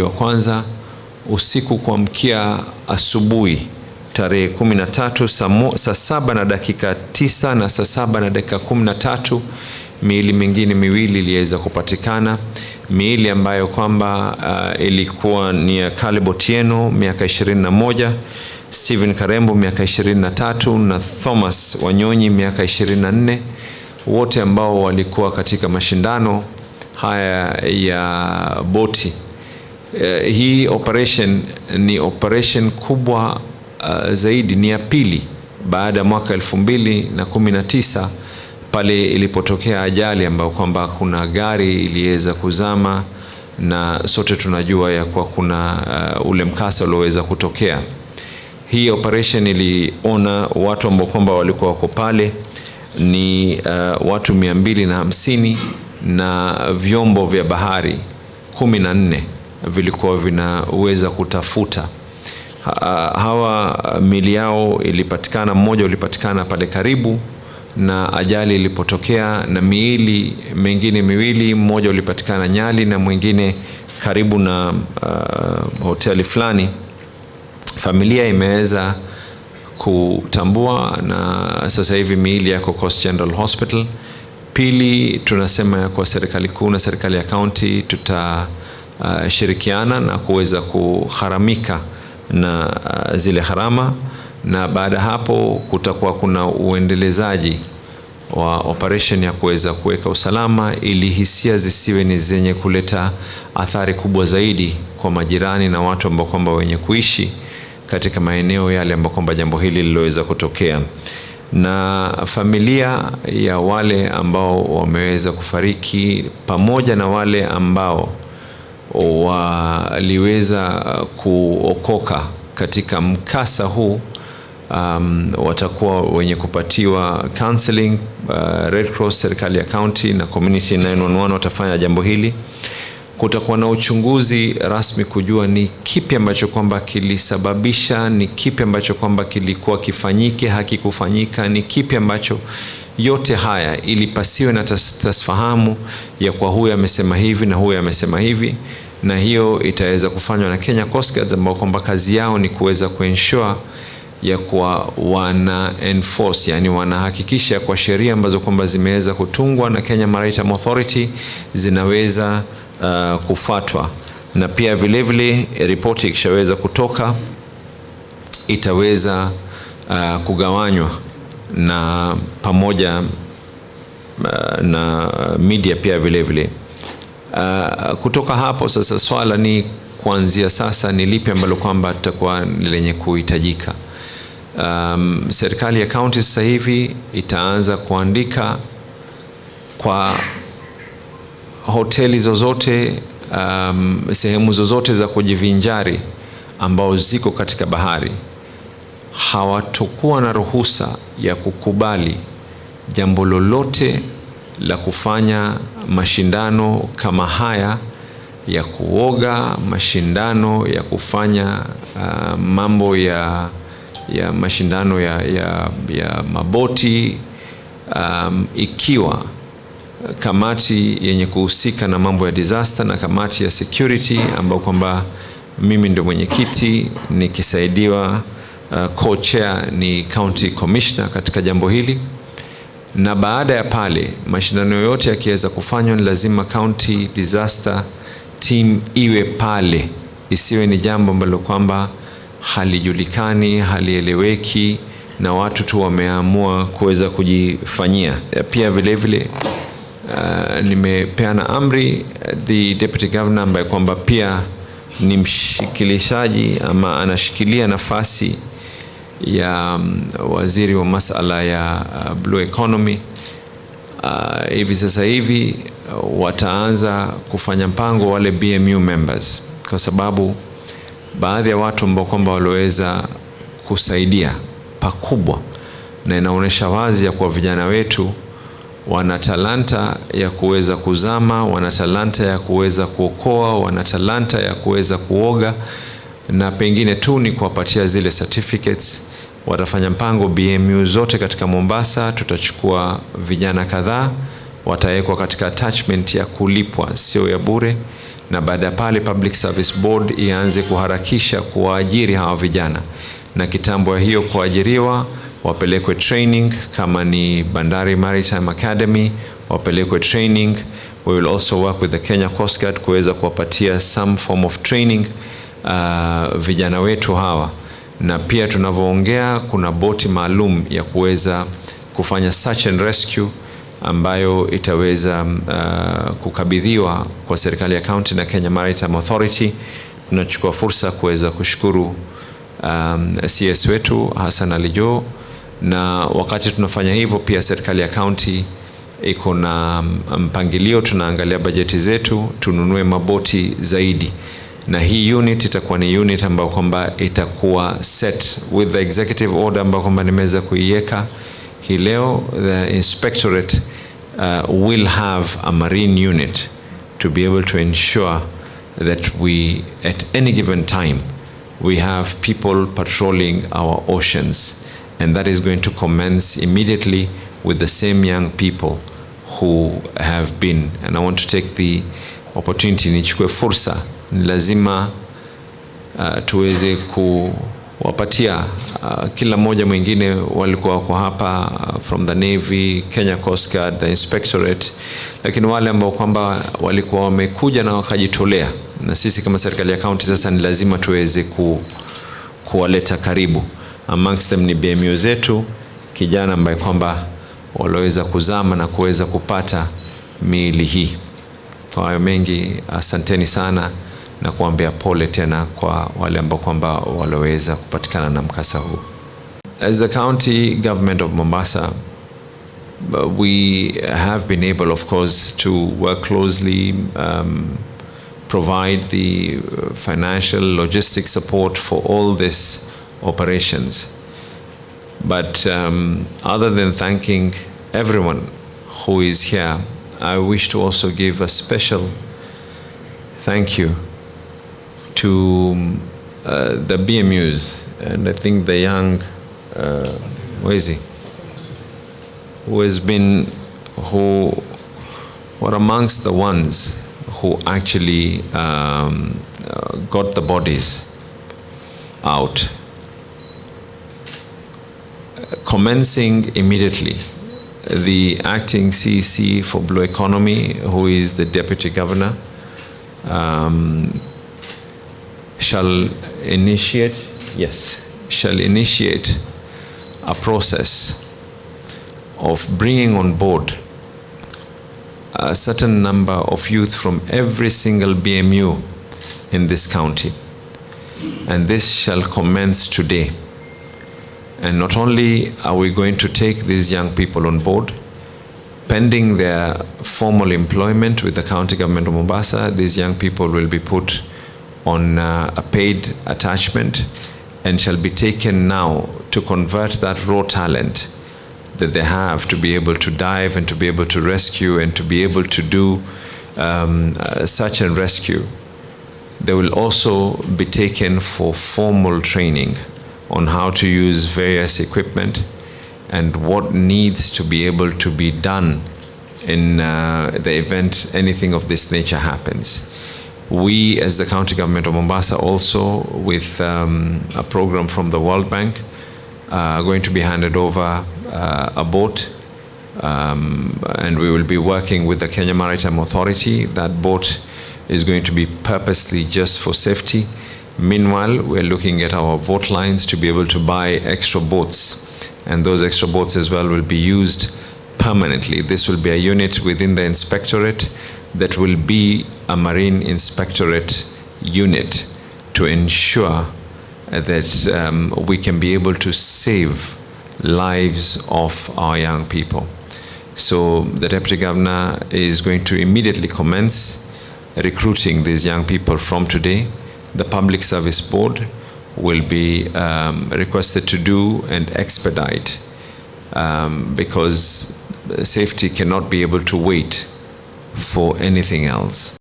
wa kwanza usiku kuamkia asubuhi tarehe 13 saa 7:09 na saa 7:13 miili mingine miwili iliweza kupatikana. Miili ambayo kwamba ilikuwa ni ya Caleb Otieno miaka 21, Stephen Karembo miaka 23 na Thomas Wanyonyi miaka 24, wote ambao walikuwa katika mashindano haya ya boti. Hii operation ni operation kubwa zaidi, ni ya pili baada ya mwaka 2019 pale ilipotokea ajali ambayo kwamba kuna gari iliweza kuzama, na sote tunajua ya kwa kuna ule mkasa ulioweza kutokea. Hii operation iliona watu ambao kwamba walikuwa wako pale ni watu 250 na vyombo vya bahari 14 vilikuwa vinaweza kutafuta. Hawa mili yao ilipatikana, mmoja ulipatikana pale karibu na ajali ilipotokea, na miili mengine miwili, mmoja ulipatikana Nyali na mwingine karibu na hoteli fulani. Familia imeweza kutambua na sasa hivi miili yako Coast General Hospital. Pili, tunasema ya kwa serikali kuu na serikali ya county tutashirikiana na kuweza kugharamika na zile gharama, na baada hapo kutakuwa kuna uendelezaji wa operation ya kuweza kuweka usalama ili hisia zisiwe ni zenye kuleta athari kubwa zaidi kwa majirani na watu ambao kwamba wenye kuishi katika maeneo yale ambao kwamba jambo hili liloweza kutokea. Na familia ya wale ambao wameweza kufariki pamoja na wale ambao waliweza kuokoka katika mkasa huu watakuwa wenye kupatiwa counseling. Red Cross, serikali ya county na community 911 watafanya jambo hili. Kutakuwa na uchunguzi rasmi kujua ni kipi ambacho kwamba kilisababisha, ni kipi ambacho kwamba kilikuwa kifanyike, hakikufanyika, ni kipi ambacho, yote haya ili pasiwe na tasfahamu ya kwa huyu amesema hivi na huyu amesema hivi. Na hiyo itaweza kufanywa na Kenya Coast Guards ambao kwamba kazi yao ni kuweza kuensure ya kuwa wana enforce, yani wanahakikisha kwa sheria ambazo kwamba zimeweza kutungwa na Kenya Maritime Authority zinaweza kufuatwa. Na pia vile vile ripoti ikishaweza kutoka itaweza kugawanywa na pamoja na media pia vile vile. Kutoka hapo sasa swala ni kuanzia sasa ni lipi ambalo kwamba tutakuwa lenye kuhitajika. Serikali ya county sasa hivi itaanza kuandika kwa hoteli zozote, sehemu zozote za kujivinjari ambao ziko katika bahari, hawatakuwa na ruhusa ya kukubali jambo lolote la kufanya mashindano kama haya ya kuoga, mashindano ya kufanya mambo ya mashindano ya maboti, ikiwa kamati yenye kuhusika na mambo ya disaster na kamati ya security ambao kwamba mimi ndio mwenyekiti nikisaidiwa co-chair ni county commissioner katika jambo hili. Na baada ya pale mashindano yote yakiweza kufanywa, ni lazima county disaster team iwe pale, isiwe ni jambo ambalo kwamba halijulikani, halieleweki na watu tu wameamua kuweza kujifanyia. Pia vile vile nimepeana amri the deputy governor ambaye kwamba pia ni mshikilishaji ama anashikilia nafasi ya waziri wa masala ya blue economy. Hivi sasa hivi wataanza kufanya mpango wale BMU members, kwa sababu baadhi ya watu ambao kwamba waliweza kusaidia pakubwa, na inaonyesha wazi ya kwa vijana wetu wana talanta ya kuweza kuzama, wana talanta ya kuweza kuokoa, wana talanta ya kuweza kuoga, na pengine tu ni kuwapatia zile certificates. Watafanya mpango BMU zote katika Mombasa, tutachukua vijana kadhaa, watawekwa katika attachment ya kulipwa, sio ya bure, na baada ya pale Public Service Board ianze kuharakisha kuwaajiri hawa vijana, na kitambo hiyo kuajiriwa wapelekwe training, kama ni Bandari Maritime Academy wapelekwe training. We will also work with the Kenya Coast Guard kuweza kuwapatia some form of training vijana wetu hawa, na pia tunavyoongea kuna boti maalum ya kuweza kufanya search and rescue ambayo itaweza kukabidhiwa kwa serikali ya county na Kenya Maritime Authority. Tunachukua fursa kuweza kushukuru CS wetu Hassan Ali Joho, na wakati tunafanya hivyo pia serikali ya county iko na mpangilio, tunaangalia bajeti zetu tununue maboti zaidi, na hii unit itakuwa ni unit ambayo kwamba itakuwa set with the executive order ambayo kwamba nimeweza kuiweka hii leo. The inspectorate will have a marine unit to be able to ensure that we at any given time we have people patrolling our oceans, and that is going to commence immediately with the same young people who have been. And I want to take the opportunity, nichukue fursa, ni lazima tuweze kuwapatia kila mmoja mwingine walikuwa wako hapa from the Navy, Kenya Coast Guard, the Inspectorate, lakini wale ambao kwamba walikuwa wamekuja na wakajitolea, na sisi kama serikali ya county sasa ni lazima tuweze kuwaleta karibu. Amongst them ni BMU zetu, kijana ambaye kwamba waloweza kuzama na kuweza kupata miili hii. Kwa hayo mengi, asanteni sana na kuambia pole tena kwa wale ambao kwamba waloweza kupatikana na mkasa huu. As the county government of Mombasa, we have been able, of course, to work closely, provide the financial logistic support for all these operations. But other than thanking everyone who is here, I wish to also give a special thank you to the BMUs, and I think the young, where is he? Who were amongst the ones who actually got the bodies out. Commencing immediately, the acting CC for Blue Economy, who is the Deputy Governor, shall initiate a process of bringing on board a certain number of youth from every single BMU in this county, and this shall commence today. And not only are we going to take these young people on board, pending their formal employment with the county government of Mombasa, these young people will be put on a paid attachment and shall be taken now to convert that raw talent that they have to be able to dive and to be able to rescue and to be able to do search and rescue. They will also be taken for formal training on how to use various equipment and what needs to be able to be done in the event anything of this nature happens. We, as the county government of Mombasa, also with a program from the World Bank, are going to be handed over a boat, and we will be working with the Kenya Maritime Authority. That boat is going to be purposely just for safety. Meanwhile, we're looking at our vote lines to be able to buy extra boats, and those extra boats as well will be used permanently. This will be a unit within the inspectorate that will be a marine inspectorate unit to ensure that we can be able to save lives of our young people. So the Deputy Governor is going to immediately commence recruiting these young people from today. The Public Service Board will be requested to do and expedite because safety cannot be able to wait for anything else.